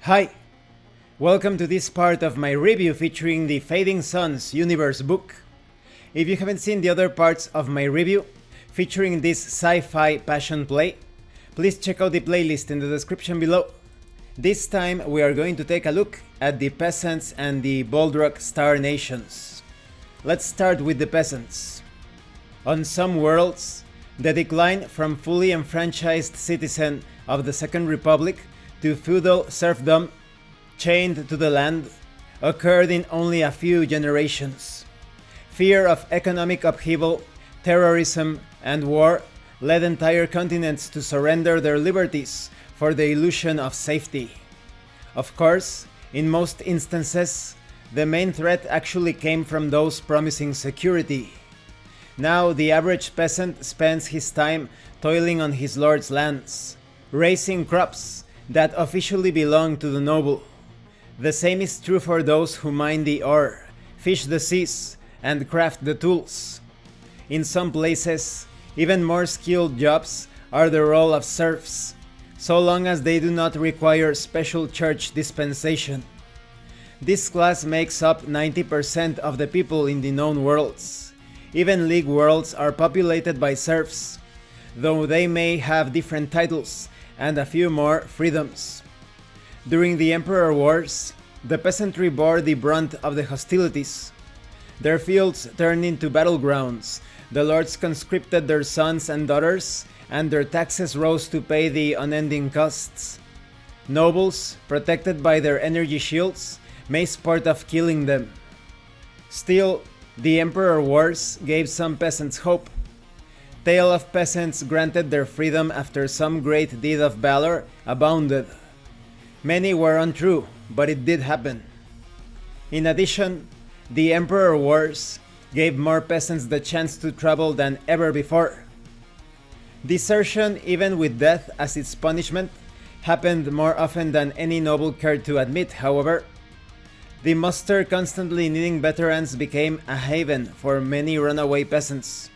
Hi, welcome to this part of my review featuring the Fading Suns universe book. If you haven't seen the other parts of my review featuring this sci-fi passion play, please check out the playlist in the description below. This time we are going to take a look at the Peasants and the Vuldrok Star Nations. Let's start with the Peasants. On some worlds, the decline from fully enfranchised citizen of the Second Republic to feudal serfdom, chained to the land, occurred in only a few generations. Fear of economic upheaval, terrorism, and war led entire continents to surrender their liberties for the illusion of safety. Of course, in most instances, the main threat actually came from those promising security. Now the average peasant spends his time toiling on his lord's lands, raising crops that officially belong to the noble. The same is true for those who mine the ore, fish the seas, and craft the tools. In some places, even more skilled jobs are the role of serfs, so long as they do not require special church dispensation. This class makes up 90% of the people in the known worlds. Even League worlds are populated by serfs, though they may have different titles and a few more freedoms. During the Emperor Wars, the peasantry bore the brunt of the hostilities. Their fields turned into battlegrounds, the lords conscripted their sons and daughters, and their taxes rose to pay the unending costs. Nobles, protected by their energy shields, made sport of killing them. Still, the Emperor Wars gave some peasants hope. Tale of peasants granted their freedom after some great deed of valor abounded. Many were untrue, but it did happen. In addition, the Emperor Wars gave more peasants the chance to travel than ever before. Desertion, even with death as its punishment, happened more often than any noble cared to admit, however. The muster constantly needing veterans became a haven for many runaway peasants.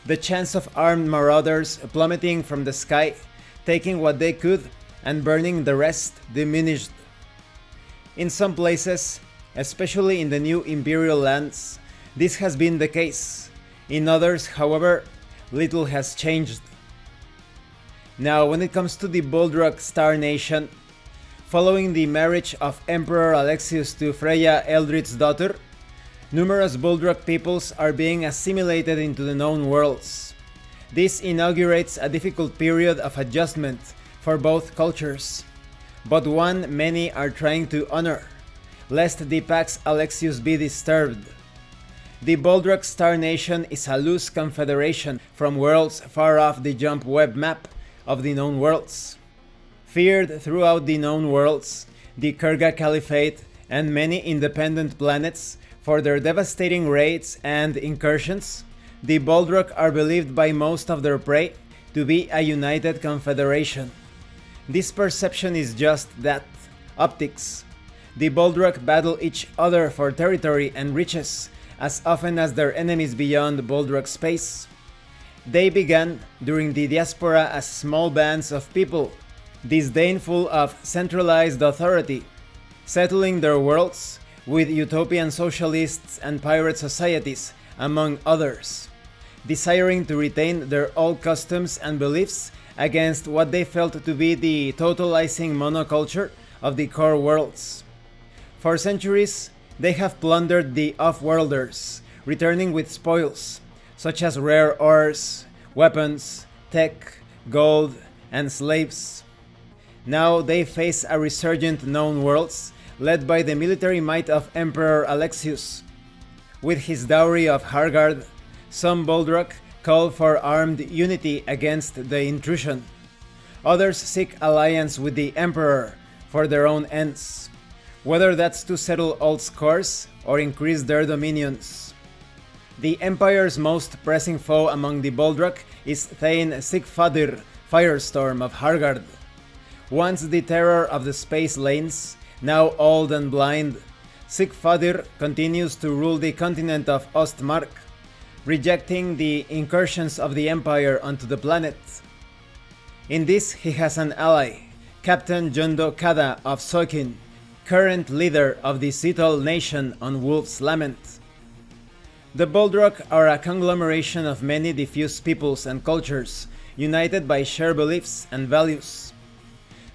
The chance of armed marauders plummeting from the sky, taking what they could and burning the rest diminished. In some places, especially in the new imperial lands, this has been the case. In others, however, little has changed. Now, when it comes to the Vuldrok Star Nation, following the marriage of Emperor Alexius to Freya Eldrit's daughter, numerous Vuldrok peoples are being assimilated into the known worlds. This inaugurates a difficult period of adjustment for both cultures, but one many are trying to honor, lest the Pax Alexius be disturbed. The Vuldrok Star Nation is a loose confederation from worlds far off the jump web map of the known worlds. Feared throughout the known worlds, the Kurga Caliphate and many independent planets for their devastating raids and incursions, the Vuldrok are believed by most of their prey to be a united confederation. This perception is just that, optics. The Vuldrok battle each other for territory and riches as often as their enemies beyond Vuldrok space. They began during the diaspora as small bands of people, disdainful of centralized authority, settling their worlds with utopian socialists and pirate societies, among others, desiring to retain their old customs and beliefs against what they felt to be the totalizing monoculture of the core worlds. For centuries, they have plundered the off-worlders, returning with spoils, such as rare ores, weapons, tech, gold, and slaves. Now they face a resurgent known worlds led by the military might of Emperor Alexius. With his dowry of Hargard, some Vuldrok call for armed unity against the intrusion. Others seek alliance with the Emperor for their own ends, whether that's to settle old scores or increase their dominions. The Empire's most pressing foe among the Vuldrok is Thane Sigfadir, Firestorm of Hargard. Once the terror of the space lanes, now old and blind, Sigfadir continues to rule the continent of Ostmark, rejecting the incursions of the Empire onto the planet. In this he has an ally, Captain Jondo Kada of Sokin, current leader of the Seattle Nation on Wolf's Lament. The Vuldrok are a conglomeration of many diffuse peoples and cultures, united by shared beliefs and values.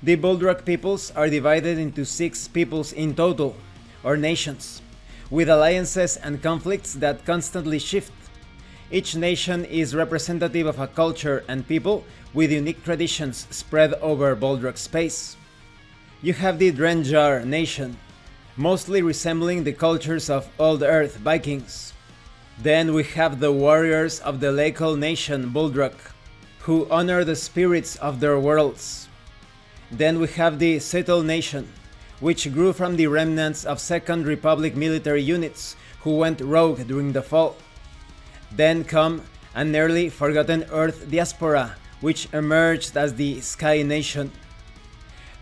The Vuldrok peoples are divided into 6 peoples in total, or nations, with alliances and conflicts that constantly shift. Each nation is representative of a culture and people with unique traditions spread over Vuldrok space. You have the Drenjar nation, mostly resembling the cultures of Old Earth Vikings. Then we have the warriors of the Lakal nation Vuldrok, who honor the spirits of their worlds. Then we have the Seattle nation, which grew from the remnants of Second Republic military units who went rogue during the fall. Then come a nearly forgotten Earth diaspora, which emerged as the Sky Nation.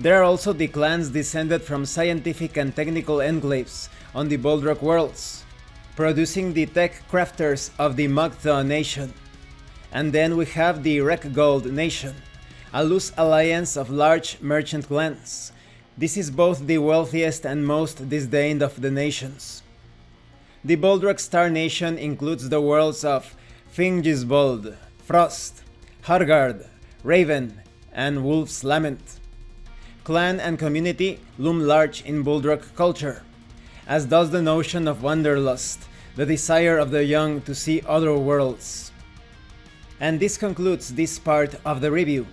There are also the clans descended from scientific and technical enclaves on the Vuldrok worlds, producing the tech crafters of the Magtha Nation. And then we have the Rekgold Nation, a loose alliance of large merchant clans. This is both the wealthiest and most disdained of the nations. The Vuldrok Star Nation includes the worlds of Fingisvold, Frost, Hargard, Raven, and Wolf's Lament. Clan and community loom large in Vuldrok culture, as does the notion of wanderlust, the desire of the young to see other worlds. And this concludes this part of the review.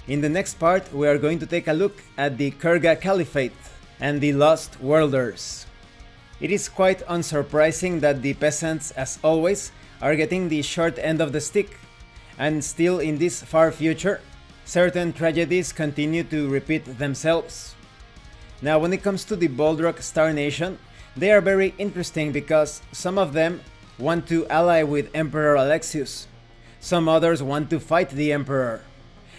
In the next part, we are going to take a look at the Kurga Caliphate and the Lost Worlders. It is quite unsurprising that the peasants, as always, are getting the short end of the stick, and still in this far future, certain tragedies continue to repeat themselves. Now, when it comes to the Vuldrok Star Nation, they are very interesting because some of them want to ally with Emperor Alexius, some others want to fight the Emperor,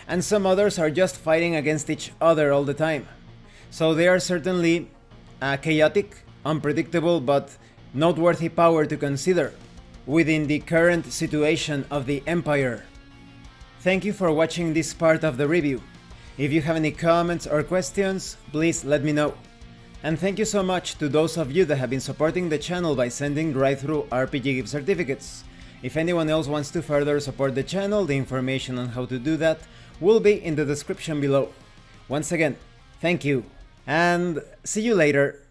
and some others are just fighting against each other all the time. So they are certainly a chaotic, unpredictable, but noteworthy power to consider within the current situation of the Empire. Thank you for watching this part of the review. If you have any comments or questions, please let me know. And thank you so much to those of you that have been supporting the channel by sending drive-thru RPG gift certificates. If anyone else wants to further support the channel, the information on how to do that will be in the description below. Once again, thank you, and see you later.